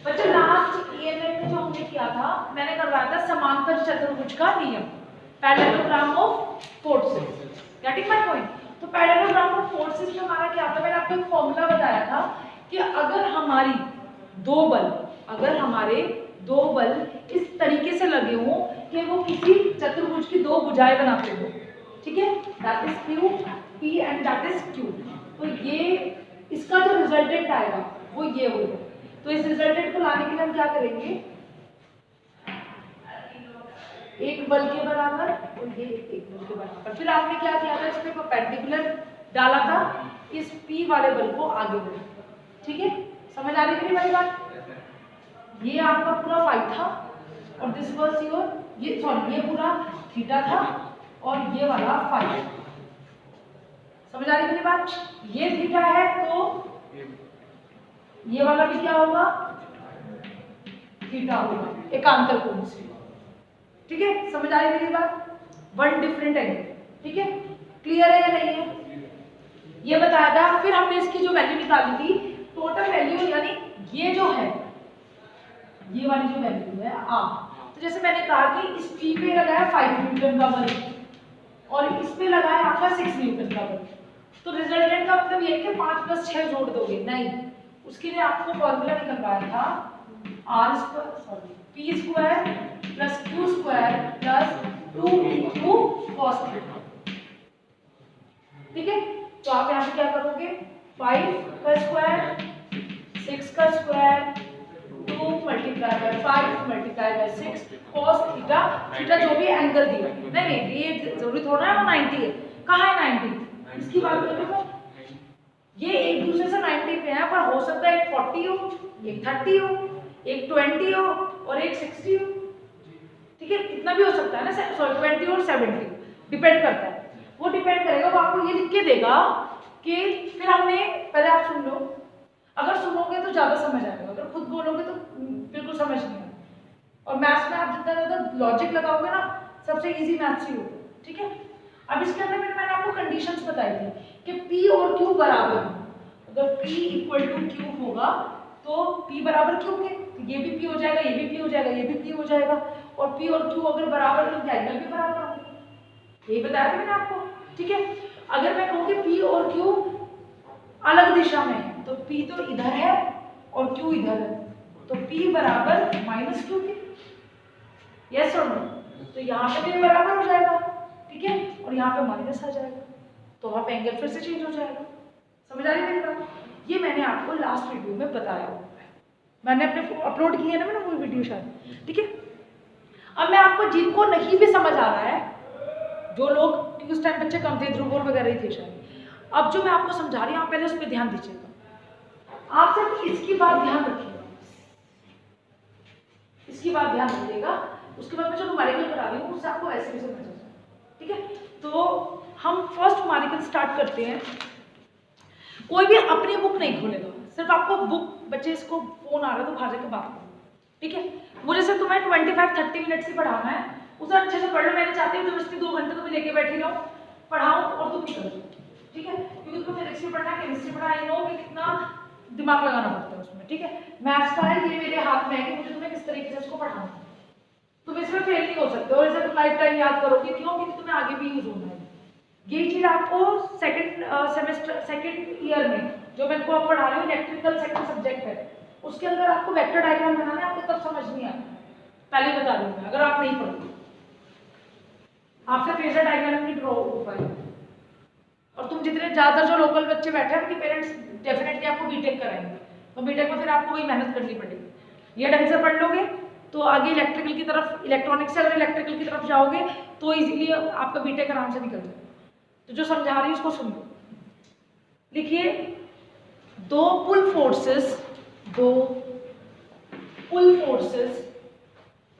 बच्चों last EMF में जो हमने किया था, मैंने करवाया था समांतर चतुर्भुज का नियम, parallelogram of forces. Getting my point? तो पैरेललोग्राम ऑफ फोर्सेस में हमारा क्या था, मैंने आपको एक फॉर्मूला बताया था कि अगर हमारे दो बल इस तरीके से लगे हों कि वो किसी चतुर्भुज की दो भुजाएं बनाते हो, ठीक है, that is Q, P and that is Q. तो ये इसका जो रिजल्टेंट आएगा वो ये होगा। तो इस रिजल्टेंट को लाने के लिए हम क्या करेंगे, एक बल के बराबर और ये एक बल के बराबर। फिर आपने क्या किया था, इसमें परपेंडिकुलर डाला था, इस P वाले बल को आगे बढ़ा, ठीक है, समझ आ रही है मेरी बात? ये आपका पूरा फाई था और दिस वाज योर, ये पूरा थीटा था और ये वाला फाई। समझ आ रही है मेरी बात? ये थीटा है तो ये वाला भी क्या होगा, थीटा होगा, एकांतर कोण से, ठीक है, समझ आ रही है मेरी बात? वन डिफरेंट एंगल, ठीक है, क्लियर है या नहीं है? ये बताया था। फिर हमने इसकी जो वैल्यू निकाली थी, टोटल वैल्यू, यानी ये जो है, ये वाली जो वैल्यू है तो जैसे मैंने कहा कि इस P पे लगाया 5 न्यूटन का बल और इस पे लगाया आपका 6 न्यूटन का बल, तो रिजल्टेंट का मतलब ये है कि 5 + 6 जोड़ दोगे, नहीं, उसके लिए आपको फॉर्मूला निकलवाया था P² + Q² + 2pq cos theta, ठीक है। तो आप यहाँ पे क्या करोगे, 5 का स्क्वायर, 6 का स्क्वायर, 2 × 5 × 6 cos थीटा, थीटा जो भी एंगल दिया, नहीं ये जरूरी थोड़ा है वो 90 है, कहाँ है 90, इसकी बात कर रहे हो, ये एक दूसरे से 90 पे है, पर हो सकता है एक 40 हो, एक 30 हो, एक 20 हो और एक 60 हो, ठीक है, कितना भी हो सकता है ना, 20 और 70 डिपेंड करता है, वो डिपेंड करेगा, वो आपको ये लिख के देगा कि, फिर हमने, पहले आप सुन लो, अगर सुनोगे तो ज्यादा समझ आएगा, अगर खुद बोलोगे तो बिल्कुल समझ नहीं आएगा। और मैथ्स में आप जितना ज्यादा लॉजिक लगाओगे ना, सबसे इजी मैथ्स ही होगा, ठीक है। अब इसके अंदर मैंने आपको कंडीशंस बताई थी कि P और Q बराबर हो, अगर P = Q होगा तो P बराबर Q के, तो ये भी P हो जाएगा, ये भी P हो जाएगा, ये भी P हो जाएगा, और P और Q अगर बराबर तो एंगल भी बराबर होगा, यही बताया था मैंने आपको, ठीक है। अगर मैं कहूँ कि P और Q अलग दिशा में है, तो P तो इधर है और Q इधर है, तो P बराबर -Q के, यस और नो, तो यहाँ पे भी बराबर हो जाएगा, ठीक है, और यहाँ पे माइनस आ जाएगा, तो वहाँ पे एंगल फिर से चेंज हो जाएगा। समझ आ रही है मेरी बात? ये मैंने आपको लास्ट वीडियो में बताया हुआ है, मैंने अपने अपलोड किए ना, मैंने वो वीडियो शायद, ठीक है। अब मैं आपको, जिनको नहीं भी समझ आ रहा है, जो लोग, क्योंकि उस टाइम बच्चे कम थे, ध्रुव वगैरह ही थे शायद, अब जो मैं आपको समझा रही हूँ, आप पहले उस पर ध्यान दीजिएगा, आप सिर्फ इसकी बात ध्यान रखिएगा, इसकी बात ध्यान रखिएगा, उसके बाद मैं जो न्यूमेरिकल करा रही हूँ उससे आपको ऐसे भी समझ आ जाए, ठीक है। तो हम फर्स्ट न्यूमेरिकल स्टार्ट करते हैं। कोई भी अपनी बुक नहीं खोलेगा, सिर्फ आपको बुक, बच्चे इसको फोन आ रहा है तो खा जाके बात करो, ठीक है। मुझे सिर्फ तुम्हें 25-30 मिनट से पढ़ाना है, उसे अच्छे से पढ़ लो, मैं चाहती हूँ जबरदस्ती 2 घंटे तुम्हें लेके बैठी रहो, पढ़ाऊँ और तुम निकल जाओ, ठीक है, क्योंकि तुम्हें फिजिक्स भी पढ़ना है, केमिस्ट्री पढ़ना है, नो कि कितना दिमाग लगाना पड़ता है उसमें, ठीक है। मैथ्स का है, ये मेरे हाथ में है कि मुझे तुम्हें किस तरीके से इसको पढ़ाना है, तुम इसमें फेल नहीं हो सकते, और इसे तुम लाइफ टाइम याद करोगे, क्यों, क्योंकि तुम्हें आगे भी यूज होना है। ये चीज आपको सेकंड ईयर में जो मैं इनको पढ़ा रही हूँ, इलेक्ट्रिकल सेकंड सब्जेक्ट है, उसके अंदर आपको वेक्टर डायग्राम बनाना है, आपको तब समझ नहीं आता, पहले बता दूँ मैं, अगर आप नहीं पढ़ोगे आपसे फेजर डायग्राम नहीं ड्रॉ हो पाएगा। और तुम जितने ज़्यादा जो लोकल बच्चे बैठे हैं, उनके पेरेंट्स डेफिनेटली आपको बीटेक कराएंगे, तो बीटेक में फिर आपको वही मेहनत करनी पड़ेगी। ये ढंग से पढ़ लोगे तो आगे इलेक्ट्रिकल की तरफ, इलेक्ट्रॉनिक्स से अगर इलेक्ट्रिकल की तरफ जाओगे तो इजीली आपका बीटेक आराम से निकल जाएगा। तो जो समझा रही है उसको सुन लो, लिखिए, दो पुल फोर्सेस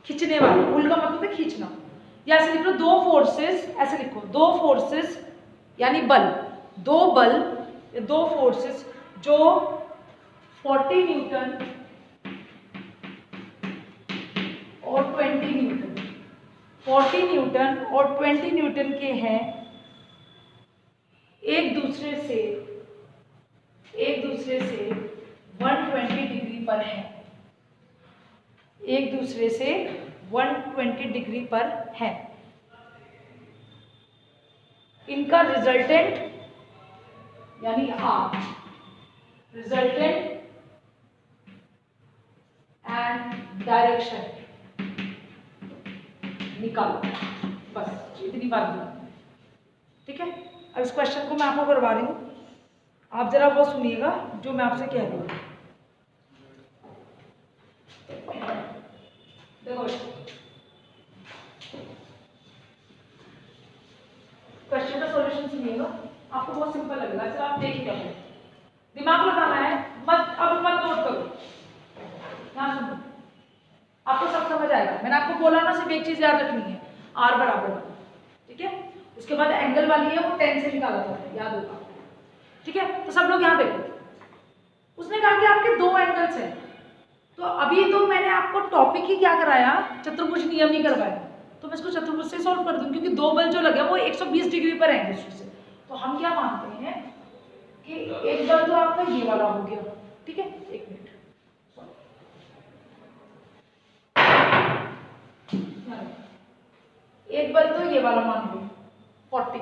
खींचने वाले, पुल का मतलब है खींचना, या ऐसे लिख लो, दो फोर्सेस, ऐसे लिखो, दो फोर्सेस यानी बल, दो फोर्सेस जो 40 न्यूटन और 20 न्यूटन, 40 न्यूटन और 20 न्यूटन के हैं, एक दूसरे से 120 डिग्री पर है, एक दूसरे से 120 डिग्री पर है। इनका रिजल्टेंट यानी आर, रिजल्टेंट एंड डायरेक्शन निकालो, बस इतनी बात बोली, ठीक है। अब इस क्वेश्चन को मैं आपको करवा रही हूँ, आप जरा वो सुनिएगा जो मैं आपसे कह रही हूँ। देखो क्वेश्चन का सॉल्यूशन सुनिएगा, आपको बहुत सिंपल लगेगा, चलो आप देखिएगा, दिमाग लगाना है, अब मत नोट करो, यहाँ सुनो, आपको सब समझ आएगा। मैंने आपको बोला ना, सिर्फ एक चीज याद रखनी है, आर बराबर, ठीक है। उसके बाद एंगल वाली है वो 10 से निकाला था, याद होगा, ठीक है। तो सब लोग यहाँ देखो, उसने कहा कि आपके दो एंगल्स हैं, तो अभी तो मैंने आपको टॉपिक ही क्या कराया, चतुर्भुज नियम ही करवाया, तो मैं इसको चतुर्भुज से सॉल्व कर दूं, क्योंकि दो बल जो लगे वो 120 डिग्री पर है दूसरे से। तो हम क्या मानते हैं कि एक बल तो आपका ये वाला हो गया, ठीक है। एक मिनट, एक बल तो ये वाला मान लो 40,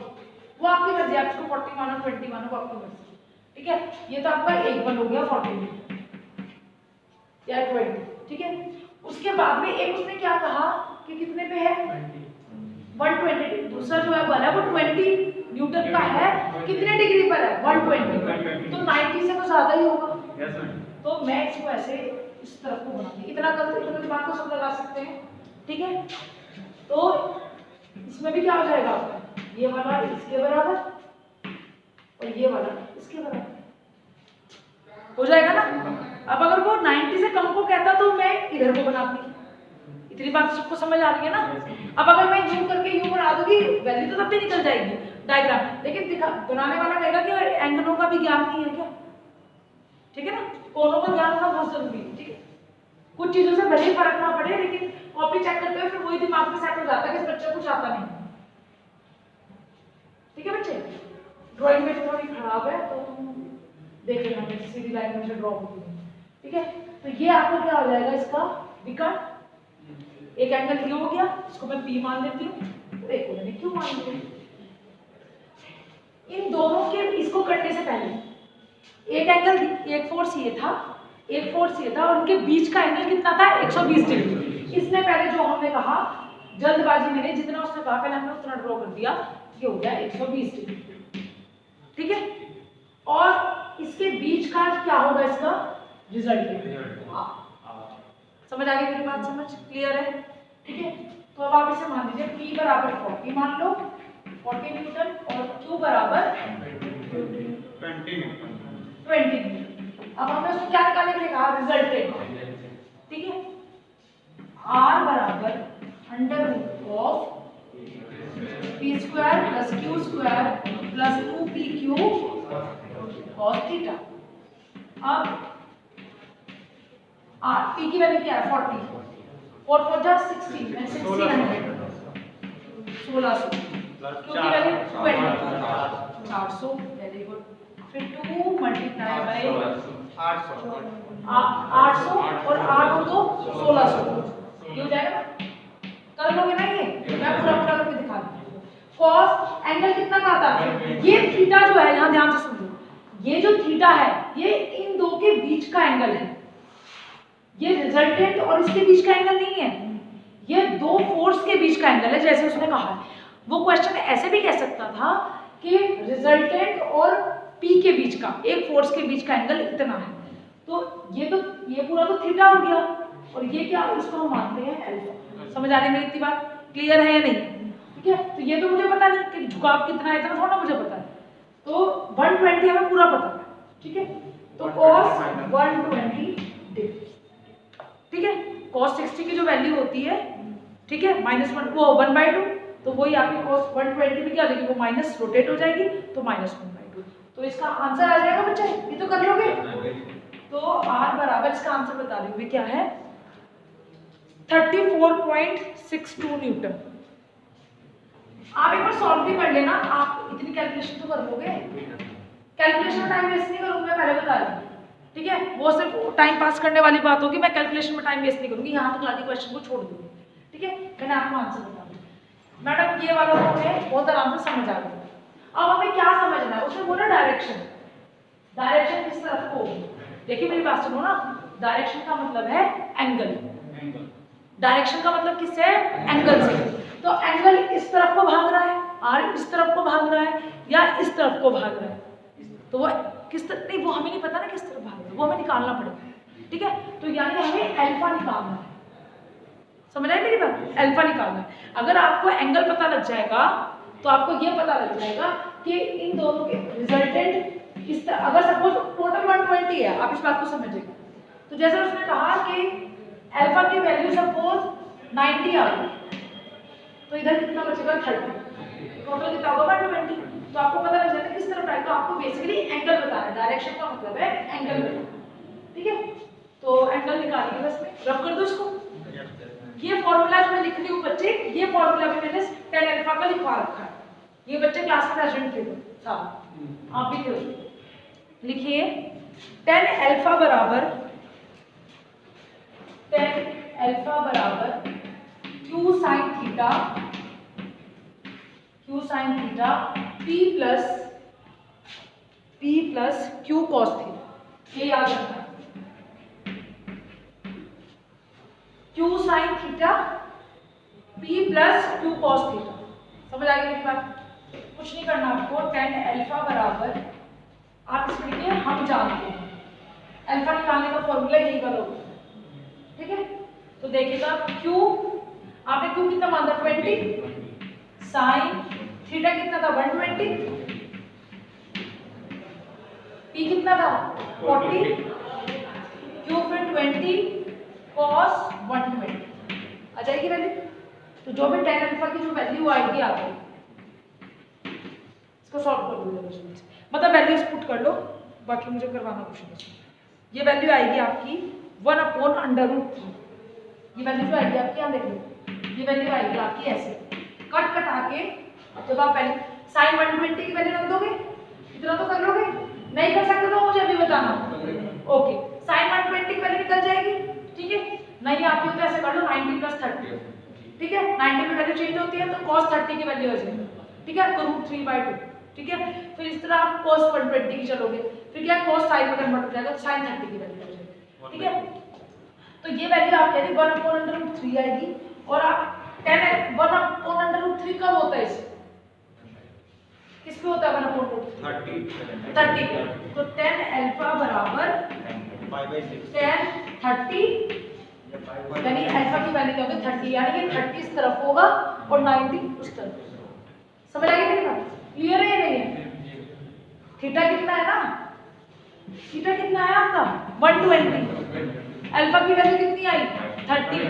वो आपकी मर्जी, आप इसको 40 मानो 20 मानो, वो आपकी मर्जी, ठीक है। ये तो आपका एक बल हो गया 40 या 20, ठीक है। उसके बाद में एक उसने क्या कहा कि कितने पे है 120, दूसरा जो है बल है वो 20 न्यूटन का है, कितने डिग्री पर है 120, तो 90 से तो ज्यादा ही होगा। तो मैं इसको ऐसे इस तरफ को बना दी, इतना कर, इतना दिमाग को सब लगा सकते हैं, ठीक है। तो इसमें भी क्या हो जाएगा आपका, ये वाला इसके बराबर और ये वाला इसके बराबर हो जाएगा ना। अब अगर वो 90 से कम को कहता तो मैं इधर को बनाती, इतनी बात सबको समझ आ रही है ना। अब अगर मैं यूं करके यूं बना दूंगी, वैल्यू तो तब भी निकल जाएगी डायग्राम, लेकिन दिखा बनाने वाला कहेगा कि एंगलों का भी ज्ञान नहीं है क्या, ठीक है ना। कोनों का ज्ञान होना बहुत जरूरी है, ठीक है। कुछ चीजों से भले ही फर्क ना पड़े, लेकिन कॉपी चेक करते हुए फिर वही दिमाग में सेट हो जाता है कि इस बच्चे को कुछ आता नहीं, ठीक है बच्चे। ड्राइंग में थोड़ी खराब है तो देख लेना, सीधी लाइन में ड्रॉ होती है, ठीक है। तो ये आपको क्या हो जाएगा इसका विकर्ण, एक एंगल ये हो गया, इसको मैं P मान देती हूँ, देखो मैंने क्यों मान लिया। इन दोनों के इसको करने से पहले एक एंगल, एक फोर्स ये था, एक फोर्स ये था, और उनके बीच का एंगल कितना था 120 डिग्री। इसने पहले जो हमने कहा जल्दबाजी में, जितना उसने कहा पहले हमने उतना ड्रॉ कर दिया, ये हो गया 120 डिग्री, ठीक है। और इसके बीच का क्या होगा इसका रिजल्ट, समझ आ गई मेरी बात, समझ क्लियर है, ठीक है। तो अब आप इसे मान लीजिए P बराबर 40 मान लो, 40 न्यूटन, और Q बराबर 20 न्यूटन। अब हमने उसको क्या निकालने के लिए कहा, रिजल्टेंट, ठीक है। R बराबर √of P square plus Q square plus 2PQ cos theta. अब P की वैल्यू क्या है 40, 4 4 जा 60, 1600, 1600, Q की वैल्यू 20, 400, वेरी गुड। फिर 2 मल्टीप्लाई बाय 800 और 8 तो 1600, ये हो जाएगा ना, कर लोगे ना ये, मैं पूरा पूरा करके दिखा दूँ। cos एंगल कितना का आता है, ये थीटा जो है, यहाँ ध्यान से सुनो, ये जो थीटा है ये इन दो के बीच का एंगल है, ये रिजल्टेंट और इसके बीच का एंगल नहीं है, ये दो फोर्स के बीच का एंगल है, जैसे उसने कहा है। वो क्वेश्चन ऐसे भी कह सकता था कि रिजल्टेंट और P के बीच का, एक फोर्स के बीच का एंगल इतना है, तो ये पूरा तो थीटा हो गया, और ये क्या, इसको हम मानते हैं अल्फा। समझ आ रही है मेरी इतनी बात, क्लियर है या नहीं, ठीक है। तो ये तो मुझे पता नहीं कि झुकाव कितना है, इतना थोड़ा मुझे पता है, तो 120 हमें पूरा पता है, ठीक है। तो cos 120 डिग्री, ठीक है। cos 60 की जो वैल्यू होती है, ठीक है, -1 वो 1/2, तो वही आपकी cos 120 में क्या हो जाएगी, वो माइनस रोटेट हो जाएगी, तो -1/2। तो इसका आंसर आ जाएगा बच्चे, ये तो कर लोगे। तो R बराबर, इसका आंसर बता रही हूँ क्या है, 34.62 न्यूटन। आप एक बार सॉल्व भी कर लेना, आप इतनी कैलकुलेशन तो कर लोगे, कैलकुलेशन टाइम वेस्ट नहीं करूंगा, पहले बता रही हूँ, ठीक है, वो सिर्फ टाइम पास करने वाली बात होगी, मैं कैलकुलेशन में टाइम वेस्ट नहीं करूंगी, यहाँ तक लाके क्वेश्चन को छोड़ दूंगी। ठीक है, मैंने आपको आंसर बता दिया। मैडम ये वाला हमें बहुत आराम से समझ आ गया। अब हमें क्या समझना है, उसने बोला डायरेक्शन, डायरेक्शन किस तरफ को, देखिए मेरी बात सुनो ना, डायरेक्शन का मतलब है एंगल, डायरेक्शन का मतलब किससे है, एंगल से। तो एंगल इस तरफ को भाग रहा है, आर इस तरफ को भाग रहा है या इस तरफ को भाग रहा है, तो वो किस तरह, नहीं वो हमें नहीं पता ना किस तरफ भाग रहा है, वो हमें निकालना पड़ेगा। ठीक है, तो यानी हमें अल्फा निकालना है, समझ आई मेरी बात, अल्फा निकालना है। अगर आपको एंगल पता लग जाएगा तो आपको ये पता लग जाएगा कि इन दोनों के रिजल्टेंट किस तरह, अगर सपोज टोटल 120 है, आप इस बात को समझिएगा, तो जैसे उसने कहा कि अल्फा की वैल्यू सपोज 90 आ गई, तो इधर कितना बचेगा 30, टोटल कितना होगा 120, तो आपको पता लग जाता है किस तरफ है, तो आपको बेसिकली एंगल बताना है, डायरेक्शन का मतलब है एंगल बताना। ठीक है, तो एंगल निकालिए, बस में रब कर दो इसको। ये फॉर्मूला जो मैं लिख रही हूँ बच्चे, ये फॉर्मूला भी मैंने tan अल्फा का लिखवा रखा है, ये बच्चे क्लास में प्रेजेंट थे साहब, आप भी थे, लिखिए tan अल्फा बराबर q sin theta p plus q cos theta, ये याद रखना है, q sin theta p plus q cos theta, समझ आ गई मेरी बात, कुछ नहीं करना आपको, tan अल्फा बराबर, आप इसमें लिखिए हम जानते हैं, अल्फा निकालने का फॉर्मूला यही वाला होगा। ठीक है, तो देखिएगा q, आपने q कितना माना 20, साइन थीटा कितना था 120, p कितना था 40, q फिर 20, cos 120 आ जाएगी वैल्यू। तो जो भी tan अल्फा की जो वैल्यू आएगी आपको, इसको सॉल्व कर दो, मतलब वैल्यूज पुट कर लो, बाकी मुझे करवाना कुछ नहीं। ये वैल्यू आएगी आपकी 1/√3, ये वैल्यू जो आएगी आपकी, यहाँ देखिए ये वैल्यू आएगी आपकी ऐसे, कट कटा के जब आप पहले साइन 120 की वैल्यू रख दोगे, इतना तो कर लोगे, नहीं कर सकते तो मुझे अभी बताना। ओके, साइन 120 की वैल्यू निकल जाएगी। ठीक है, नहीं आती हो तो ऐसे कर लो 90 प्लस 30, ठीक है, 90 में वैल्यू चेंज होती है तो cos 30 की वैल्यू आ जाएगी। ठीक है, तो √3/2, ठीक है, फिर इस तरह आप cos 120 की चलोगे, फिर क्या cos sin में कन्वर्ट हो जाएगा तो sin 30 की वैल्यू आ जाएगी। ठीक है, तो ये वैल्यू आप कह रहे 1/√3 आएगी, और आप tan 1/√3 कब होता है, इस किस पे होता है 1/√3 30, तो tan अल्फा बराबर 5/6 tan 30, यानी अल्फा की वैल्यू क्या होगी 30, यानी ये 30 इस तरफ होगा और 90 उस तरफ। समझ आ गई मेरी बात, क्लियर है या नहीं है? थीटा कितना है ना, थीटा कितना है आपका 120, अल्फा की वैल्यू कितनी आई 30,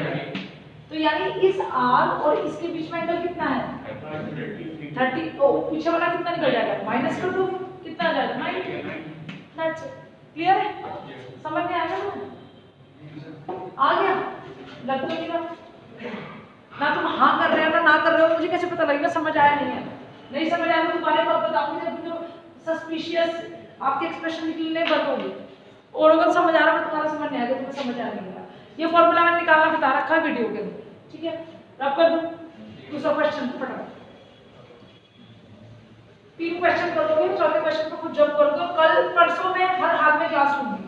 तो यानी इस r और इसके बीच में एंगल कितना है 30, ओ पीछे वाला कितना निकल जाएगा, माइनस कर दो, कितना आ जाएगा 90। क्लियर है, समझ में आ गया आ गया, लग तो नहीं रहा ना, तुम हाँ कर रहे हो ना कर रहे हो, मुझे कैसे पता लगेगा समझ आया नहीं है, नहीं समझ आया तो तुम्हारे को बताऊंगी जब जो सस्पिशियस आपके एक्सप्रेशन निकलने बंद होंगे, और अगर समझ आ रहा है तुम्हारा समझ नहीं आएगा, तुम्हें समझ आ नहीं, ये फॉर्मूला मैंने निकालना बता रखा है वीडियो के अंदर। ठीक है, रब कर दो दूसरा क्वेश्चन फटाफट, 3 क्वेश्चन करोगे, चौथे क्वेश्चन को खुद जब करोगे, कल परसों में हर हाल में क्लास होंगी,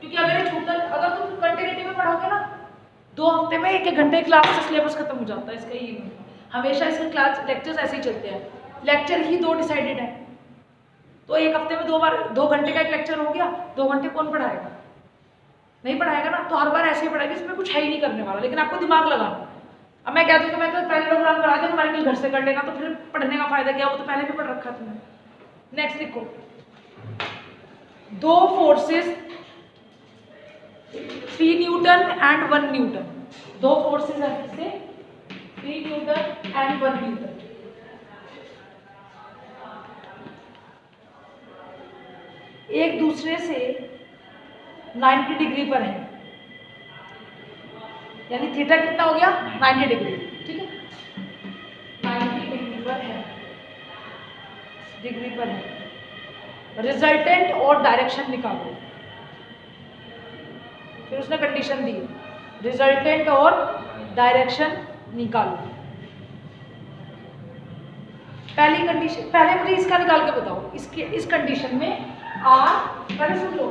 क्योंकि अगर ये छूट, अगर तुम कंटिन्यूटी में पढ़ोगे ना 2 हफ्ते में 1-1 घंटे क्लास से सिलेबस खत्म हो जाता है इसका, ये हमेशा इसके क्लास लेक्चर्स ऐसे ही चलते हैं, लेक्चर ही 2 डिसाइडेड है, तो 1 हफ्ते में 2 बार 2 घंटे का एक लेक्चर हो गया, 2 घंटे कौन पढ़ाएगा, नहीं पढ़ाएगा ना, तो हर बार ऐसे ही पढ़ाएगी, इसमें कुछ है ही नहीं करने वाला, लेकिन आपको दिमाग लगाना। अब मैं कहती हूँ मैं तो पहले प्रोग्राम करा दूँ, हमारे घर से कर लेना, तो फिर पढ़ने का फायदा क्या, वो तो पहले भी पढ़ रखा तुमने। नेक्स्ट लिखो, 2 forces 3 Newton and 1 Newton, 2 forces है किससे 3 न्यूटन एंड 1 न्यूटन, एक दूसरे से 90 डिग्री पर है, यानी थीटा कितना हो गया 90 डिग्री, ठीक है 90 डिग्री पर है, रिजल्टेंट और डायरेक्शन निकालो, फिर उसने कंडीशन दी रिजल्टेंट और डायरेक्शन निकालो। पहली कंडीशन, पहले मुझे इसका निकाल के बताओ। इसके इस कंडीशन में आर, पहले सुन लो,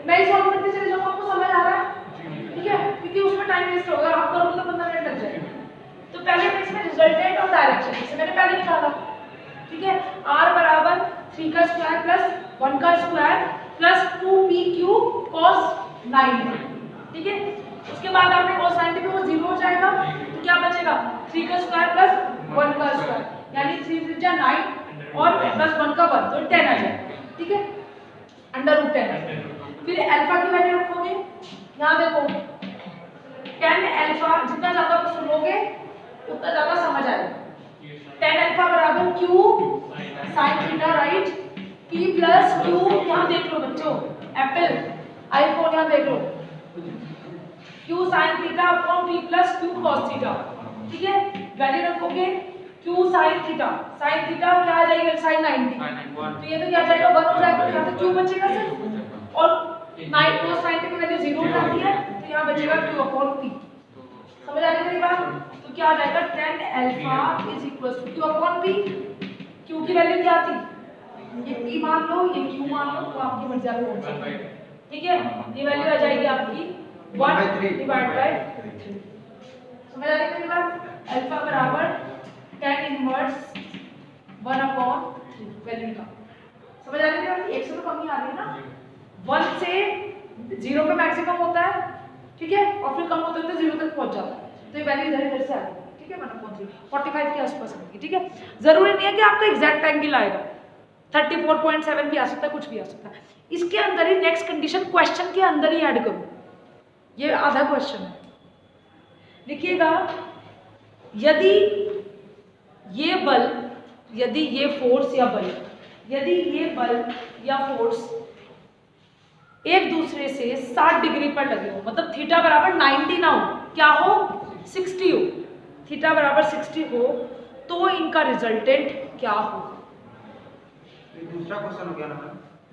मैं ही सॉल्व करते चले जाऊँ, आपको समझ आ रहा है? ठीक है, क्योंकि उसमें टाइम वेस्ट होगा, आप करोगे तो 15 मिनट लग जाएगा। तो पहले मैं इसमें रिजल्टेंट और डायरेक्शन इसे मैंने पहले निकाला। ठीक है, आर बराबर 3 का स्क्वायर प्लस 1 का स्क्वायर प्लस 2pq cos 90। ठीक है, उसके बाद आपने cos 90 पे वो 0 हो जाएगा, तो क्या बचेगा 3 का स्क्वायर प्लस 1 का स्क्वायर, यानी 3 त्रिज्या 9 और प्लस 1 का 1 तो 10 आ जाएगा। ठीक है, अंडर रूट 10। फिर अल्फा की वैल्यू रखोगे, यहाँ देखो 10 अल्फा, जितना ज्यादा आप सुनोगे उतना ज्यादा समझ आएगा। 10 अल्फा बराबर q sin theta, right, p plus q, यहाँ देख लो बच्चों, एप्पल आईफोन यहाँ देख लो, q sin theta upon p plus q cos theta. ठीक है, वैल्यू रखोगे q sin थीटा क्या आ जाएगा sin 90, तो ये तो क्या जाएगा 1 हो जाएगा, यहाँ तो q बचेगा सिर्फ, और 9 cos 90 की वैल्यू 0 हो जाती है, तो यहाँ बचेगा q अपॉन p। समझ आ रही है मेरी बात? तो क्या आ जाएगा 10 alpha is equal to q upon p। q की वैल्यू क्या थी, ये p मान लो, ये q मान लो, तो आपकी मर्जी आप कौन सा। ठीक है, ये वैल्यू आ जाएगी आपकी 1 डिवाइड बाय 3। समझ आ रही है मेरी बात? अल्फा बराबर tan इनवर्स 1 अपॉन 3 वैल्यू निकाल। समझ आ रही है? 1 से तो कम ही आ रही है ना, 1 से 0 पे मैक्सिमम होता है। ठीक है, और फिर कम होते होते 0 तक पहुंच जाता है, तो ये वैल्यू इधर से आ गई। ठीक है, 1/3 के आसपास आएगी। ठीक है, जरूरी नहीं है कि आपका एग्जैक्ट एंगल आएगा, 34.7 भी आ सकता है, कुछ भी आ सकता है। इसके अंदर ही नेक्स्ट कंडीशन क्वेश्चन के अंदर ही ऐड करो, ये आधा क्वेश्चन है। देखिएगा, यदि ये बल, यदि ये फोर्स या बल, यदि ये बल या फोर्स एक दूसरे से 60 डिग्री पर लगे हो, मतलब थीटा बराबर 90 ना हो, क्या हो 60 हो, थीटा बराबर 60 हो, तो इनका रिजल्टेंट क्या होगा? दूसरा क्वेश्चन हो गया ना?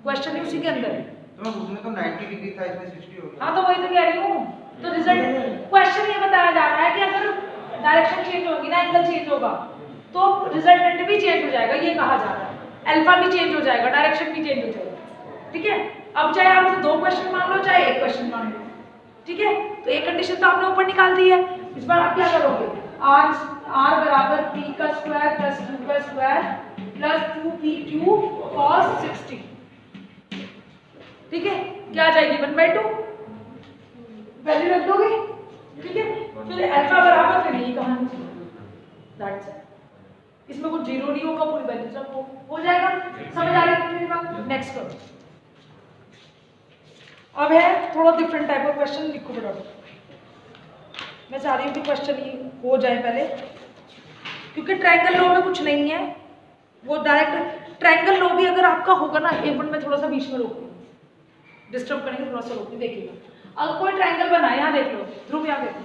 क्वेश्चन है उसी के अंदर, तो उसमें तो 90 डिग्री था, इसमें 60 हो गया। हाँ, तो वही तो कह रही हूँ। तो रिजल्ट क्वेश्चन ये बताया जा रहा है कि अगर डायरेक्शन चेंज होगी ना, एंगल चेंज होगा, तो रिजल्टेंट भी चेंज हो जाएगा, ये कहा जा रहा है। अल्फा भी चेंज हो जाएगा, डायरेक्शन भी चेंज हो जाएगा। ठीक है, अब चाहे आप 2 क्वेश्चन मान लो, चाहे 1 क्वेश्चन मान लो। ठीक है, तो एक कंडीशन तो आपने ऊपर निकाल दी है। इस बार आप क्या करोगे, r बराबर p का स्क्वायर प्लस q का स्क्वायर प्लस 2pq cos 60। ठीक है, क्या आ जाएगी 1/2, वैल्यू रख दोगे। ठीक है, फिर अल्फा बराबर, फिर यही कहानी, दैट्स इट। इसमें कुछ जीरो नहीं होगा, पूरी वैल्यू सब हो जाएगा। समझ आ रही है मेरी बात? नेक्स्ट करो। अब है थोड़ा डिफरेंट टाइप ऑफ क्वेश्चन, लिखो फटाफट। मैं चाह रही हूँ कि क्वेश्चन ये हो जाए पहले, क्योंकि ट्रायंगल लॉ में कुछ नहीं है, वो डायरेक्ट ट्रायंगल लॉ भी अगर आपका होगा ना, एक मिनट में थोड़ा सा बीच में रोक, डिस्टर्ब करेंगे, थोड़ा सा रोक, देखिएगा। अगर कोई ट्रायंगल बना है, यहाँ देख लो, ध्रुव यहाँ देखो,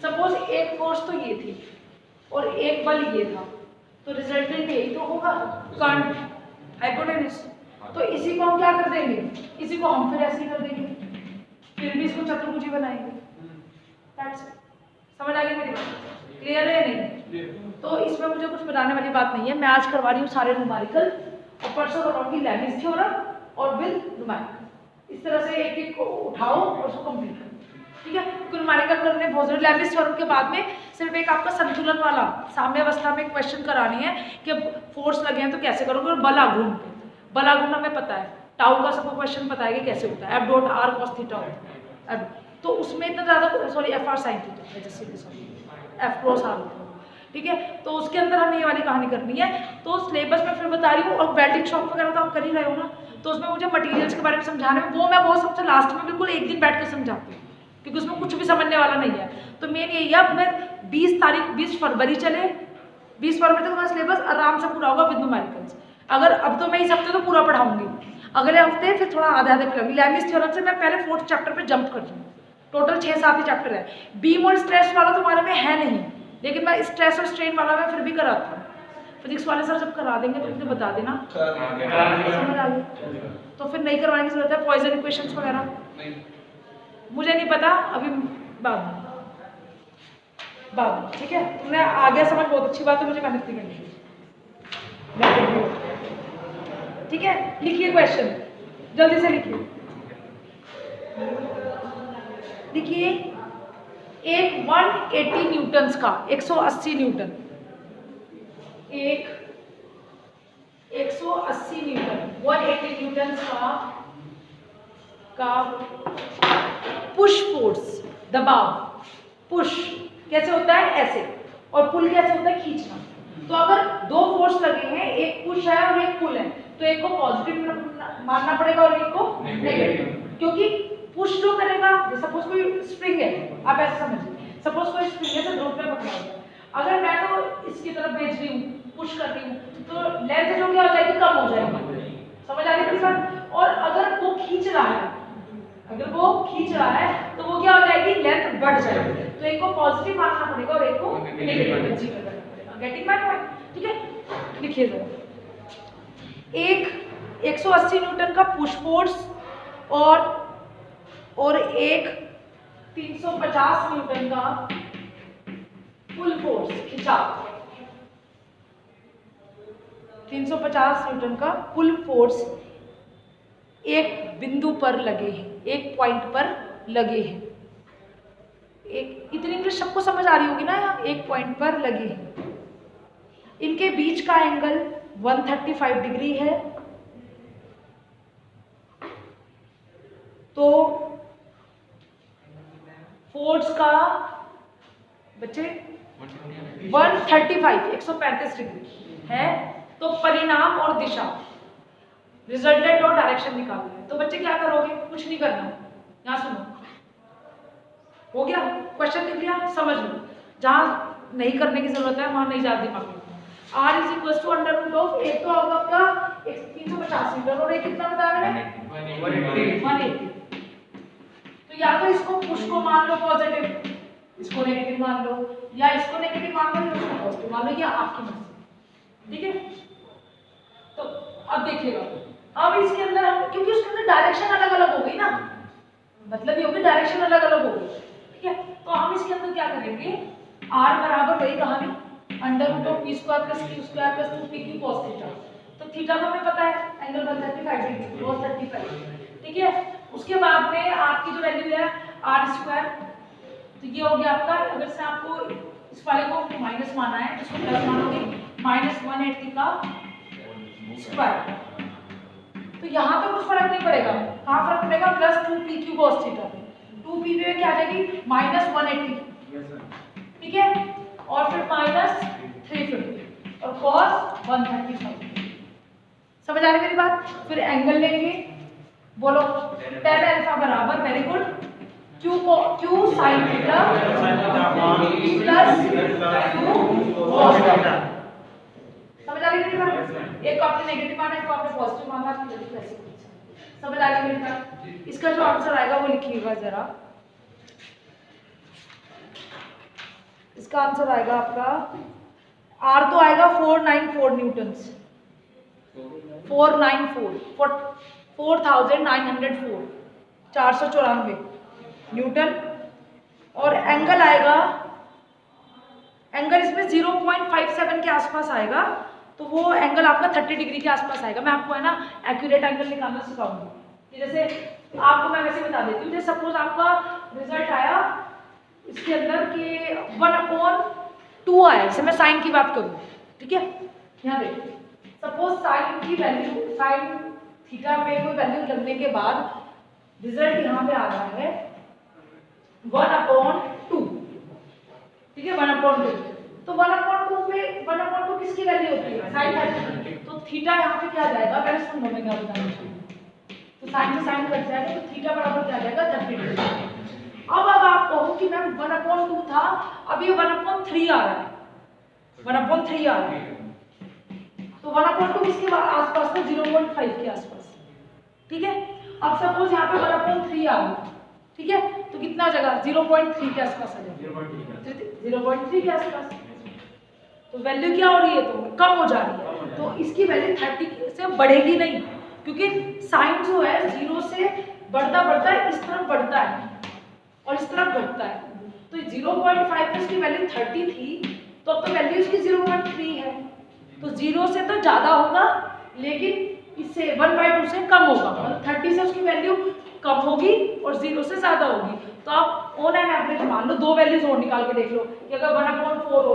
सपोज एक फोर्स तो ये थी और एक बल ये था, तो रिजल्टेंट यही तो होगा, कर्ंट, हाइपोटेनस। तो इसी को हम क्या कर देंगे, इसी को हम फिर ऐसे ही कर देंगे, फिर भी इसको चतुर्भुजी बनाएंगे। समझ आ गई मेरी बात? क्लियर है नहीं? तो इसमें मुझे कुछ बनाने वाली बात नहीं है, मैं आज करवा रही हूँ सारे न्यूमेरिकल, और परसों करवाऊंगी लेविस थ्योरम और विद न्यूमेरिकल। इस तरह से एक एक को उठाओ और उसको कंप्लीट करो। ठीक है, न्यूमेरिकल करने बहुत जरूरी। लेविस थ्योरम के बाद में सिर्फ एक आपका संतुलन वाला साम्यावस्था में क्वेश्चन करानी है कि फोर्स लगे हैं तो कैसे करोगे, और बल आघूर्ण, बल आघूर्ण हमें पता है, टाउ का सबको क्वेश्चन पता है कि कैसे होता है, F.R cos थीटा होता है, तो उसमें इतना ज़्यादा, सॉरी FR sin थीटा, जैसे सॉरी F क्रॉस R होता है। ठीक है, तो उसके अंदर हमें ये वाली कहानी करनी है। तो सिलेबस में फिर बता रही हूँ, और वेल्डिंग शॉप वगैरह तो आप कर ही रहे हो ना, तो उसमें मुझे मटेरियल्स के बारे में समझाने में, वो मैं बहुत सबसे लास्ट में बिल्कुल एक दिन बैठ कर समझाती हूँ, क्योंकि उसमें कुछ भी समझने वाला नहीं है। तो मेन यही है, अब मैं 20 फरवरी चले, 20 फरवरी तक हमारा सिलेबस आराम से पूरा होगा विद न्यूमेरिकल्स। अगर अब तो मैं इस हफ्ते तो पूरा पढ़ाऊंगी, अगले हफ्ते फिर थोड़ा आधे आधे पढ़ाऊंगी। लेविस थ्योरम से मैं पहले 4th चैप्टर पे जंप कर दूँगी, टोटल 6-7 ही चैप्टर है। बीम और स्ट्रेस वाला तुम्हारे में है नहीं, लेकिन मैं स्ट्रेस और स्ट्रेन वाला मैं फिर भी कराता हूँ। फिजिक्स वाले सर जब करा देंगे तो मुझे बता देना, समझ आ गई? तो फिर नहीं करवाने की जरूरत है, पॉइजन इक्वेशंस वगैरह मुझे नहीं पता अभी, बाद, ठीक है। तुमने आ गया समझ, बहुत अच्छी बात है, मुझे मेहनत नहीं करनी, ठीक है। लिखिए क्वेश्चन, जल्दी से लिखिए। देखिए एक 180 न्यूटन्स का, 180 न्यूटन, एक 180 न्यूटन 180 न्यूटन का पुश फोर्स, दबाव, पुश कैसे होता है ऐसे, और पुल कैसे होता है खींचना। तो अगर दो फोर्स लगे हैं, एक पुश है और एक पुल है, तो एक को पॉजिटिव मानना पड़ेगा और एक को नेगेटिव, क्योंकि पुश जो करेगा, सपोज कोई स्प्रिंग है, आप ऐसे समझिए, सपोज कोई स्प्रिंग है तो ड्रॉप पे पकड़ा हुआ है, अगर मैं तो इसकी तरफ भेज रही हूँ, पुश कर रही हूँ, तो लेंथ जो क्या हो जाएगी, कम हो जाएगी, समझ आ रही है बात। और अगर वो खींच रहा है, अगर वो खींच रहा है तो वो क्या हो जाएगी, लेंथ बढ़ जाएगी, तो एक को पॉजिटिव मानना पड़ेगा और एक को नेगेटिव करना पड़ेगा। गेटिंग माय पॉइंट, ठीक है। लिखिए जरा, एक 180 न्यूटन का पुश फोर्स और एक 350 न्यूटन का पुल फोर्स, खिंचाव, 350 न्यूटन का पुल फोर्स एक बिंदु पर लगे हैं, एक पॉइंट पर लगे हैं। एक इतनी इंग्लिश सबको समझ आ रही होगी ना, यहाँ एक पॉइंट पर लगे हैं। इनके बीच का एंगल 135 डिग्री है। तो फोर्स का बच्चे 135 डिग्री है। तो परिणाम और दिशा, रिजल्टेंट और डायरेक्शन निकालना है। तो बच्चे क्या करोगे, कुछ नहीं करना, यहाँ सुनो, हो गया, क्वेश्चन लिख लिया, समझ लो, जहाँ नहीं करने की जरूरत है वहां नहीं जा दिमाग में। R is equal to under root of, एक तो होगा आपका 350 मीटर और एक कितना बताया मैंने, 180। तो या तो इसको पुश को मान लो पॉजिटिव, इसको नेगेटिव मान लो, या इसको नेगेटिव मान लो, इसको पॉजिटिव मान लो, या आपकी मर्जी, ठीक है। तो अब देखिएगा, अब इसके अंदर हम, क्योंकि उसके अंदर डायरेक्शन अलग अलग हो गई ना, मतलब ये होगी डायरेक्शन अलग अलग हो गई, ठीक है। तो हम इसके अंदर क्या करेंगे, R बराबर वही कहानी, under root of p square plus q square plus 2pq cos theta. तो थीटा तो हमें पता है, एंगल 135 डिग्री, cos 35, ठीक है। उसके बाद में आपकी जो वैल्यू है r स्क्वायर, तो ये हो गया आपका, अगर से आपको इस वाले को माइनस माना है, इसको प्लस मानोगे, -180 का स्क्वायर। तो यहाँ पे कुछ फर्क नहीं पड़ेगा, कहाँ फर्क पड़ेगा, plus 2pq cos theta, 2p पे क्या आ जाएगी, -180, ठीक है, और फिर -350 और cos 135। समझ आ रही मेरी बात। फिर एंगल लेंगे, बोलो tan अल्फा बराबर, very good, q sin theta plus q cos theta. समझ आ रही मेरी बात। एक को आपने नेगेटिव माना, एक को आपने पॉजिटिव माना, आपकी जल्दी कैसे समझ आ रही मेरी बात। इसका जो आंसर आएगा वो लिखिएगा जरा, इसका आंसर आएगा आपका, R तो आएगा 494 न्यूटन्स, 494 न्यूटन, और एंगल आएगा, एंगल इसमें 0.57 के आसपास आएगा, तो वो एंगल आपका 30 डिग्री के आसपास आएगा। मैं आपको है ना एक्यूरेट एंगल निकालना सिखाऊंगी। जैसे आपको मैं वैसे बता देती हूँ, जैसे सपोज आपका रिजल्ट आया इसके अंदर कि 1/2 आया, जैसे मैं साइन की बात करूँ, ठीक है, यहाँ देखिए, सपोज साइन की वैल्यू, साइन थीटा पे कोई वैल्यू लगने के बाद रिजल्ट यहाँ पे आ रहा है 1/2, ठीक है, 1/2। तो 1/2 पे 1/2 किसकी वैल्यू होती है, साइन थीटा। तो थीटा यहाँ पे क्या आ जाएगा, पहले सुन लो मैं क्या बताना चाहूँ। तो साइन से साइन कट जाएगा, तो थीटा बराबर क्या आ जाएगा, 30 डिग्री। अब आप कहो कि मैम 1/2 था, अब ये 1/3 आ रहा है, 1/3 आ रहा है। तो 1/2 किसके आसपास था, 0.5 के आसपास, ठीक है। अब सपोज यहाँ पे 1/3 आ रहा है, ठीक है, तो कितना जगह 0.3 के आसपास आ जाएगा, 0.3 के आसपास। तो वैल्यू क्या हो रही है, तो कम हो जा रही है, तो इसकी वैल्यू 30 से बढ़ेगी नहीं, क्योंकि साइन जो है 0 से बढ़ता बढ़ता इस तरफ बढ़ता है, और इस तरफ घटता है। तो 0.5 पे इसकी वैल्यू 30 थी, तो अब तो वैल्यू इसकी 0.3 है, तो 0 से तो ज़्यादा होगा, लेकिन इससे 1/2 से कम होगा। मतलब 30 से उसकी वैल्यू कम होगी और 0 से ज़्यादा होगी। तो आप ऑन एन एवरेज मान लो, दो वैल्यूज और निकाल के देख लो कि अगर 1/4 हो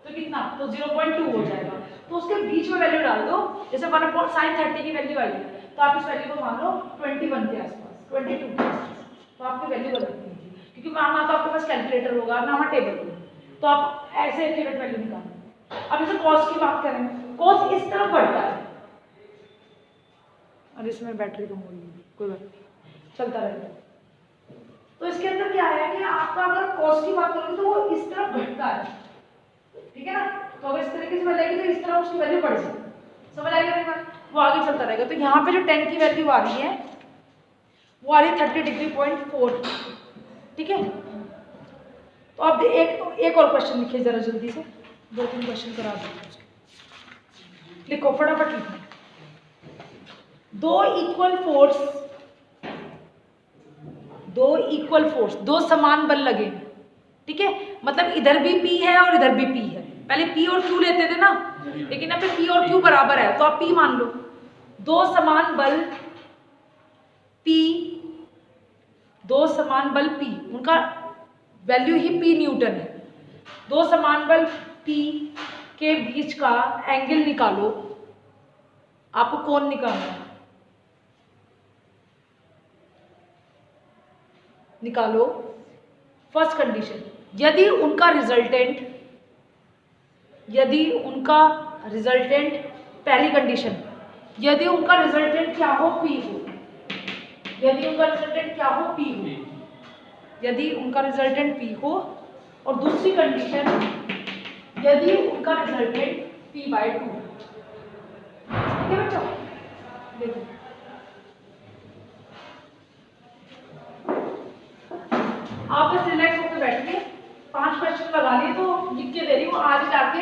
तो कितना, तो 0.2 हो जाएगा। तो उसके बीच में वैल्यू डाल दो, जैसे 1/sin 30 की वैल्यू आई है, तो आप इस वैल्यू को मान लो 21 के आसपास, 22 के आसपास, तो आपकी वैल्यू गलत नहीं होगी, क्योंकि वहाँ तो आपके पास कैलकुलेटर होगा ना, वहाँ टेबल होगा, तो आप ऐसे एक्यूरेट वैल्यू निकालो। अब जैसे कॉस की बात करें, कॉस इस तरफ बढ़ता है, और इसमें बैटरी कम हो रही है, कोई बात नहीं, चलता रहेगा। तो इसके अंदर क्या है कि आपका अगर कॉस की बात करोगे तो वो इस तरफ घटता है, ठीक है ना। तो अगर इस तरीके से बढ़ेगी तो इस तरह उसकी वैल्यू बढ़ जाएगी, समझ आएगा मेरी बात, वो आगे चलता रहेगा। तो यहाँ पे जो 10 की वैल्यू आ रही है वो आ रही है 30°.4, ठीक है। तो अब एक और क्वेश्चन लिखिए जरा जल्दी से, 2-3 क्वेश्चन करा दो, लिखो फटाफट लिखो। दो इक्वल फोर्स, दो समान बल लगे, ठीक है, मतलब इधर भी P है और इधर भी P है। पहले P और Q लेते थे ना, लेकिन अब P और Q बराबर है, तो आप P मान लो। दो समान बल P, उनका वैल्यू ही P न्यूटन है। दो समान बल P के बीच का एंगल निकालो, आपको कोण निकालना है, निकालो। फर्स्ट कंडीशन, यदि उनका रिजल्टेंट पहली कंडीशन, यदि उनका रिजल्टेंट क्या हो, P हो, यदि उनका रिजल्टेंट क्या हो, P हो, यदि उनका रिजल्टेंट P हो, और दूसरी कंडीशन, यदि उनका रिजल्टेंट P/2 हो। ठीक है बच्चों, देखो आप बस रिलैक्स होकर बैठिए, 5 क्वेश्चन लगा लिए तो लिख के दे रही हूँ, आज जाके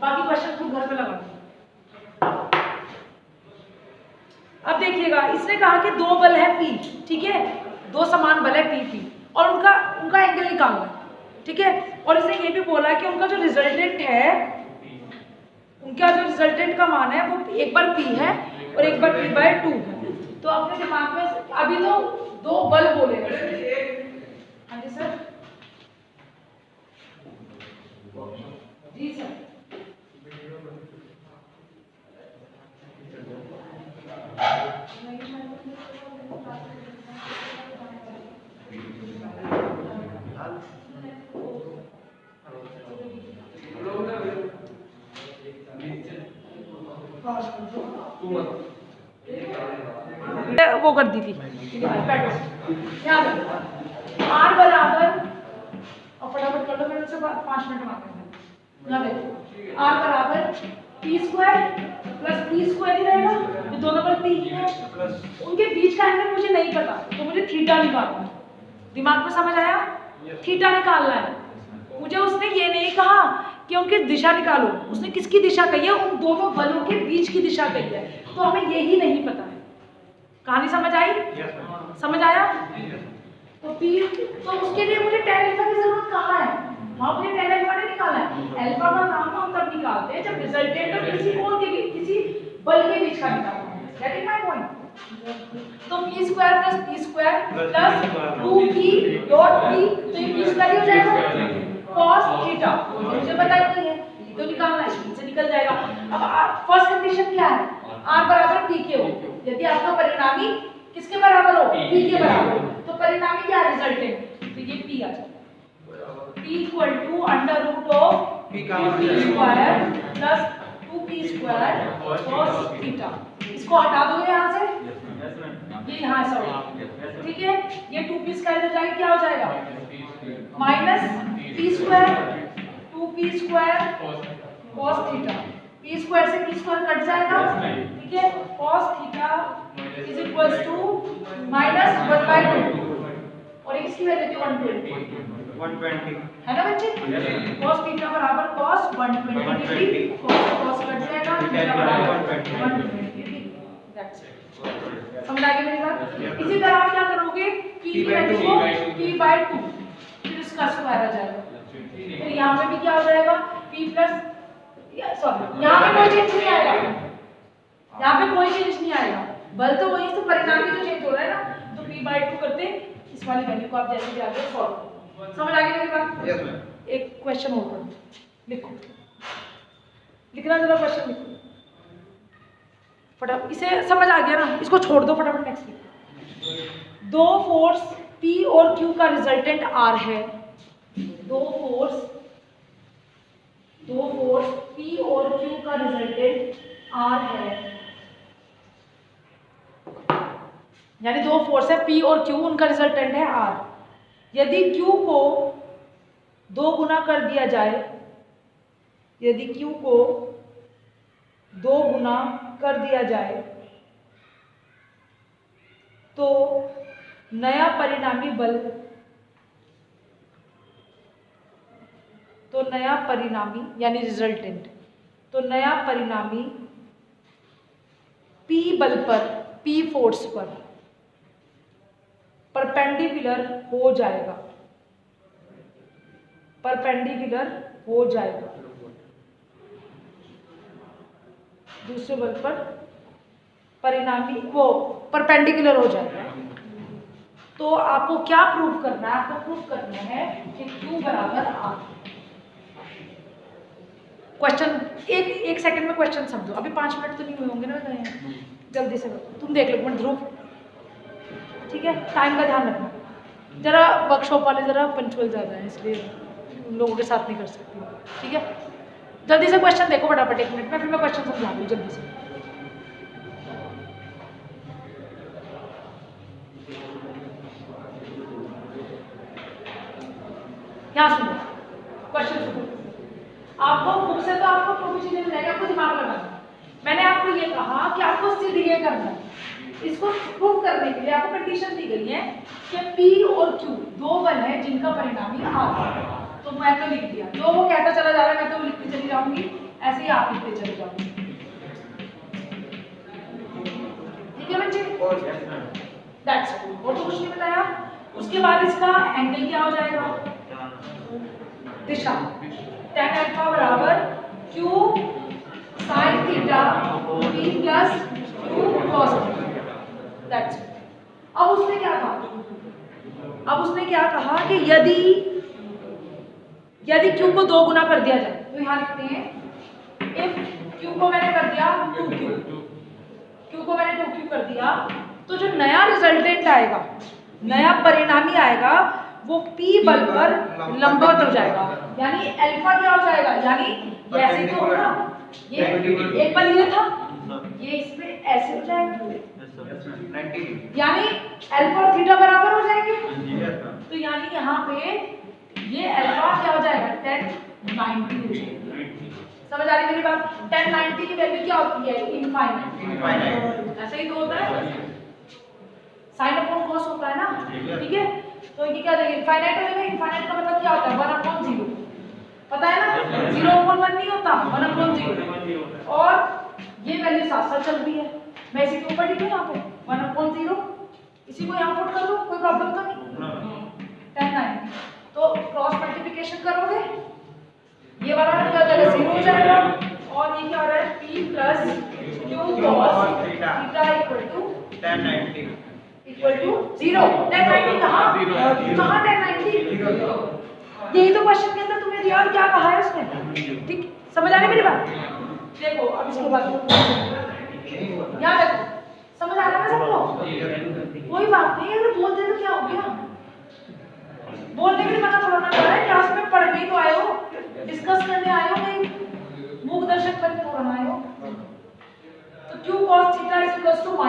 बाकी क्वेश्चन खुद घर पे लगा। अब देखिएगा, इसने कहा कि दो बल है P, ठीक है, दो समान बल है P, और उनका एंगल निकालना है, ठीक है। और इसने ये भी बोला कि उनका जो रिजल्टेंट है, उनका जो रिजल्टेंट का मान है वो एक बार P है और एक बार P/2 है। तो अपने दिमाग में अभी तो दो बल बोले, हाँ जी सर, जी सर, वो कर दी थी, याद R बराबर, और फटाफट कर लो, मेरे से 5 मिनट मांगे। यहाँ देखो R बराबर P² प्लस P² ही रहेगा, ये दोनों पर P है, उनके बीच का एंगल मुझे नहीं पता, तो मुझे थीटा निकालना है। दिमाग में समझ आया, थीटा निकालना है मुझे। उसने ये नहीं कहा कि उनकी दिशा निकालो, उसने किसकी दिशा कही है, उन दोनों बलों के बीच की दिशा कही है, तो हमें यही नहीं पता है। कहानी समझ आई? समझ आया? तो P, तो उसके लिए मुझे tan अल्फा की जरूरत कहाँ है, वहाँ मुझे tan अल्फा नहीं निकालना है। अल्फा का नाम हम तब निकालते हैं जब रिजल्टेंट और किसी कोण के बीच, किसी बल के बीच का निकालना है। Get it my point? तो P² plus P² plus 2P dot P, तो ये P² हो जाएगा cos थीटा, मुझे पता ही नहीं है, तो निकालना है, इससे निकल जाएगा। अब फर्स्ट कंडीशन क्या है, R बराबर P के हो, यदि आपका परिणामी किसके बराबर हो, P के बराबर हो, तो परिणामी क्या है, रिजल्टेंट, तो ये P आ जाएगा। P equal to under root of P² plus 2P² cos theta. इसको हटा दो यहाँ से, ये यहाँ से होगा, ठीक है। ये 2P² इधर जाके क्या हो जाएगा, minus P² 2P² cos theta, P² से P² कट जाएगा, ठीक है। cos theta is equals to minus 1/2, और इसकी वैल्यू थी 120 है ना बच्चे। cos थीटा बराबर cos 120 डिग्री, cos कट जाएगा, थीटा बराबर 120 डिग्री। That's it. समझ आ गई मेरी बात? इसी तरह आप क्या करोगे, p की वैल्यू को p/2 फिर इसका स्क्वायर आ जाएगा, फिर यहाँ पे भी क्या हो जाएगा p प्लस, सॉरी यहाँ पे कोई चेंज नहीं आएगा, यहाँ पे कोई चेंज नहीं आएगा, बल तो वही से परिणाम ही तो चेंज हो रहा है ना, तो p/2 करते इस वाली वैल्यू को आप जैसे भी आगे सॉल्व करो। समझ आ गई मेरी बात? Yes ma'am. एक क्वेश्चन और करो, लिखो, लिखना जरा क्वेश्चन लिखो फटाफट, इसे समझ आ गया ना, इसको छोड़ दो फटाफट, नेक्स्ट लिखो। दो फोर्स P और Q का रिजल्टेंट R है, दो फोर्स P और Q का रिजल्टेंट R है, यानी दो फोर्स है P और Q, उनका रिजल्टेंट है R। यदि Q को 2 गुना कर दिया जाए, यदि Q को 2 गुना कर दिया जाए तो नया परिणामी बल, तो नया परिणामी यानी रिजल्टेंट, तो नया परिणामी P बल पर, P फोर्स पर परपेंडिकुलर हो जाएगा, परपेंडिकुलर हो जाएगा दूसरे बल पर, परिणामी वो परपेंडिकुलर हो जाएगा। तो आपको क्या प्रूव करना है, आपको प्रूव करना है कि Q बराबर R। क्वेश्चन एक सेकंड में क्वेश्चन समझो, अभी 5 मिनट तो नहीं हुए होंगे ना, जल्दी से तुम देख लो एक मिनट ध्रुव, ठीक है, टाइम का ध्यान रखना जरा, वर्कशॉप वाले जरा पंचुअल ज़्यादा है इसलिए उन लोगों के साथ नहीं कर सकती, ठीक है, जल्दी से क्वेश्चन देखो फटाफट 1 मिनट में, फिर मैं क्वेश्चन समझा दूँ जल्दी से। यहाँ सुनो क्वेश्चन सुनो, आपको बुक से तो आपको कोई चीजें मिल जाएगी, आपको दिमाग लगाना। मैंने आपको ये कहा कि आपको सिद्ध ये करना है, इसको प्रूव करने के लिए आपको कंडीशन दी गई है कि P और Q दो बल हैं जिनका परिणामी R। तो मैं तो लिख दिया, जो वो कहता चला जा रहा है मैं तो लिखती चली जाऊंगी, ऐसे ही आप लिखते चले जाओगे, ठीक है बच्चे? दैट्स इट, और तो कुछ नहीं बताया। उसके बाद इसका एंगल क्या हो जाएगा, दिशा, tan अल्फा बराबर Q sin theta P plus Q cos theta, that's it. अब उसने क्या कहा, अब उसने क्या कहा कि यदि Q को 2 गुना कर दिया जाए, तो यहाँ लिखते हैं इफ Q को मैंने कर दिया 2Q, Q को मैंने 2Q कर दिया, तो जो नया रिजल्टेंट आएगा, नया परिणामी आएगा, वो P बल पर लंबवत हो जाएगा, यानी अल्फा क्या हो जाएगा, यानी ऐसे तो होगा, ये एक बल ये था, ये इसमें ऐसे हो जाएगा, यानी अल्फा और थीटा बराबर हो जाएंगे, तो यानी यहाँ पे ये अल्फा क्या हो जाएगा, tan 90 हो जाएगा। समझ आ रही मेरी बात? tan 90 की वैल्यू क्या होती है, इनफाइनाइट, ऐसे ही तो होता है, साइन अपॉन कॉस होता है ना, ठीक है, तो ये क्या देंगे, इनफाइनाइट हो जाएगा। इनफाइनाइट का मतलब क्या होता है, 1/0, पता है ना, 0/1 नहीं होता, 1/0, और ये वैल्यू साथ साथ चल रही है, मैं इसी के ऊपर लिखूं यहाँ पे 1/0, इसी को यहाँ पुट कर दो, कोई प्रॉब्लम तो नहीं, tan 90, तो क्रॉस मल्टीप्लिकेशन करोगे, ये वाला क्या हो जाएगा, 0 हो जाएगा, और ये क्या हो रहा है, P plus Q cos theta equal to tan 90 equal to 0। tan 90 कहाँ tan 90, यही तो क्वेश्चन के अंदर तुम्हें दिया, और क्या कहा है उसने, ठीक, समझ आ रही मेरी बात? देखो अब इसके बाद यहाँ देखो, समझ आ रहा है सबको? कोई बात नहीं, अगर बोल दे तो क्या हो गया, बोलने के लिए मना थोड़ा ना कर रहा है, क्लास में पढ़ने तो आए हो, डिस्कस करने आए हो, कहीं मूक दर्शक बन के थोड़ा आए हो। तो Q cos theta is equal to -p,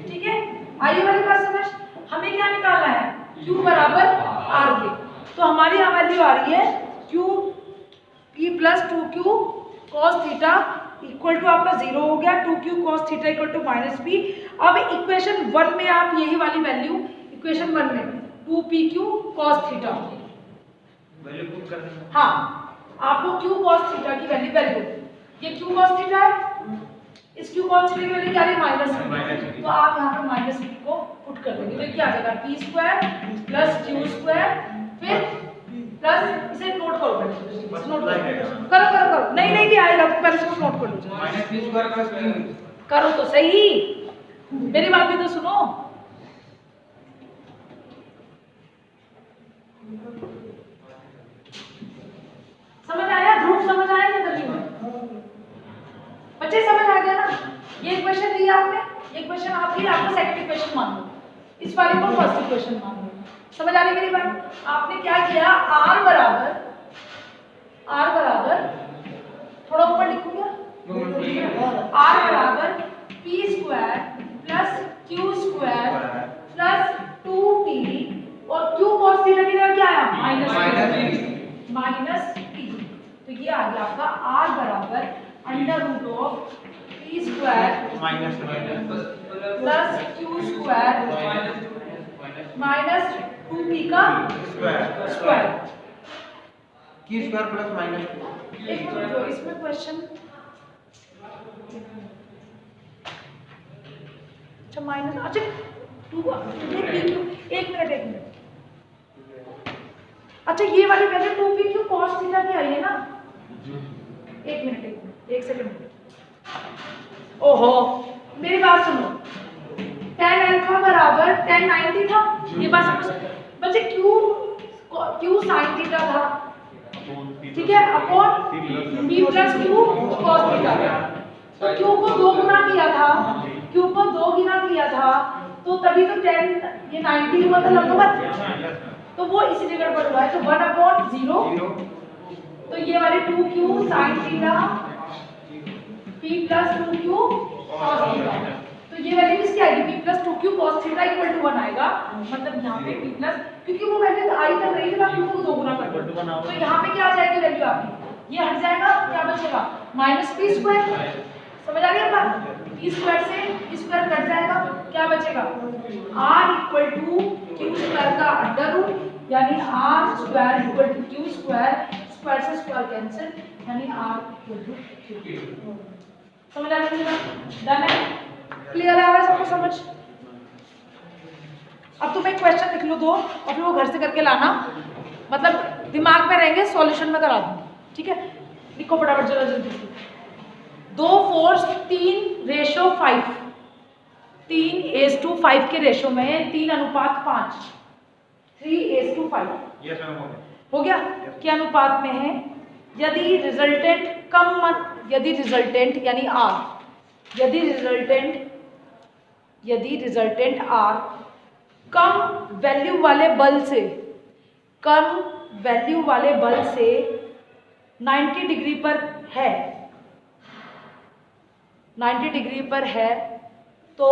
ठीक है, आइए वाली बात समझ, हमें क्या निकालना है, Q बराबर R के, तो हमारी यहाँ वैल्यू आ रही है Q P plus 2Q cos theta equal to आपका 0 हो गया, 2Q cos theta equal to -p। अब इक्वेशन 1 में आप यही वाली वैल्यू, इक्वेशन 1 में 2PQ cos theta value put कर देंगे, हाँ आपको Q cos थीटा की वैल्यू, ये Q cos थीटा है, इस क्यू कॉस थीटा की वैल्यू क्या है माइनस -b। तो आप यहाँ पे माइनस b को पुट कर देंगे तो क्या आ जाएगा p square plus q square फिर प्लस इसे नोट करो पहले नोट करो करो करो नहीं नहीं भी आएगा तो पहले इसको नोट कर लो -b² + q। करो तो सही मेरी बात भी तो सुनो समझ आया ध्रुव समझ आया ना गली में बच्चे समझ आ गया ना ये इक्वेशन दी आपने ये इक्वेशन आपकी आपको सेकंड इक्वेशन मान लो इस वाले को फर्स्ट इक्वेशन मान लो समझ आ रही मेरी बात आपने क्या किया r बराबर थोड़ा ऊपर लिखूंगा r बराबर p square plus q square plus 2p और q cos थीटा की जगह क्या आया माइनस p तो ये आ गया आपका r बराबर under root of p square plus q square minus 2p का स्क्वायर q² + -2। एक मिनट जो इसमें क्वेश्चन अच्छा माइनस अच्छा 2 एक मिनट अच्छा ये वाली वैल्यू 2p cos थीटा की आई है ना एक मिनट एक सेकंड ओहो मेरी बात सुनो tan अल्फा बराबर tan 90 था ये बात समझ बच्चे q sin थीटा था ठीक है upon b + q cos theta तो q को 2 गुना किया था q को 2 गुना किया था तो तभी तो tan ये 90 हुआ था लगभग तो वो इसी जगह पर हुआ है तो 1/0 तो ये वाले 2q sin theta p + 2q cos theta तो ये वैल्यू किसकी आएगी p + 2q cos थीटा = 1 आएगा मतलब यहाँ पे p क्योंकि वो वैल्यू तो आई तक रही थी आप q को 2 गुना कर दो तो यहाँ पे क्या आ जाएगी वैल्यू आपकी ये हट जाएगा क्या बचेगा -p²। समझ आ गया बात p² से p² कट जाएगा क्या बचेगा r = q² का अंडर रूट यानी r² = q² स्क्वायर से स्क्वायर कैंसिल यानी r = q। समझ आ गया डन है क्लियर है सबको समझ अब तुम एक क्वेश्चन लिख लो 2 और फिर वो घर से करके लाना मतलब दिमाग में रहेंगे सॉल्यूशन में करा दूंगी ठीक है लिखो फटाफट जल्दी 2 फोर्स 3:5 3:5 के रेशो में 3:5 3:5 यस मैम हो गया के अनुपात में है यदि रिजल्टेंट यानी r यदि रिजल्टेंट r कम वैल्यू वाले बल से 90 डिग्री पर है तो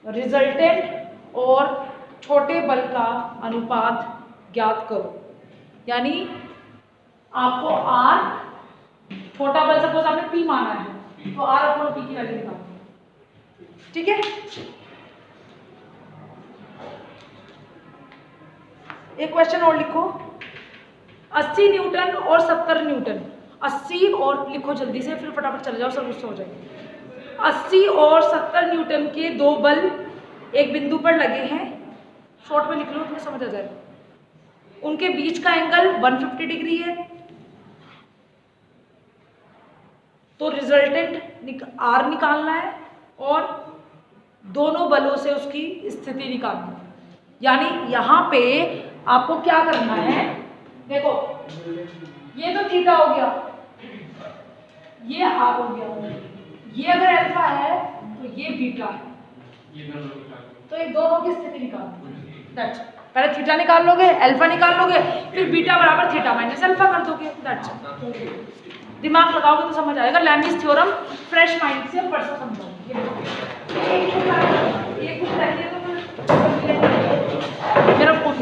रिजल्टेंट और छोटे बल का अनुपात ज्ञात करो यानी आपको r छोटा बल सपोज आपने p माना है तो r/p की वैल्यू निकालो ठीक है एक क्वेश्चन और लिखो 80 न्यूटन और 70 न्यूटन 80 और लिखो जल्दी से फिर फटाफट चले जाओ सब गुस्सा हो जाएंगे 80 और 70 न्यूटन के 2 बल एक बिंदु पर लगे हैं शॉर्ट में लिख लो तुम्हें समझ आ जाएगा उनके बीच का एंगल 150 डिग्री है तो रिजल्टेंट r निकालना है और दोनों बलों से उसकी स्थिति निकालनी है यानी यहाँ पे आपको क्या करना है देखो ये तो थीटा हो गया ये r हो गया ये अगर अल्फा है तो ये बीटा है तो ये दोनों की स्थिति निकालनी दैट्स पहले थीटा निकाल लोगे अल्फा निकाल लोगे फिर बीटा बराबर थीटा माइनस अल्फा कर दोगे दैट्स दिमाग लगाओगे तो समझ आएगा लैमिस थ्योरम फ्रेश माइंड से परसों समझाऊंगी ये कुछ चाहिए तो मेरा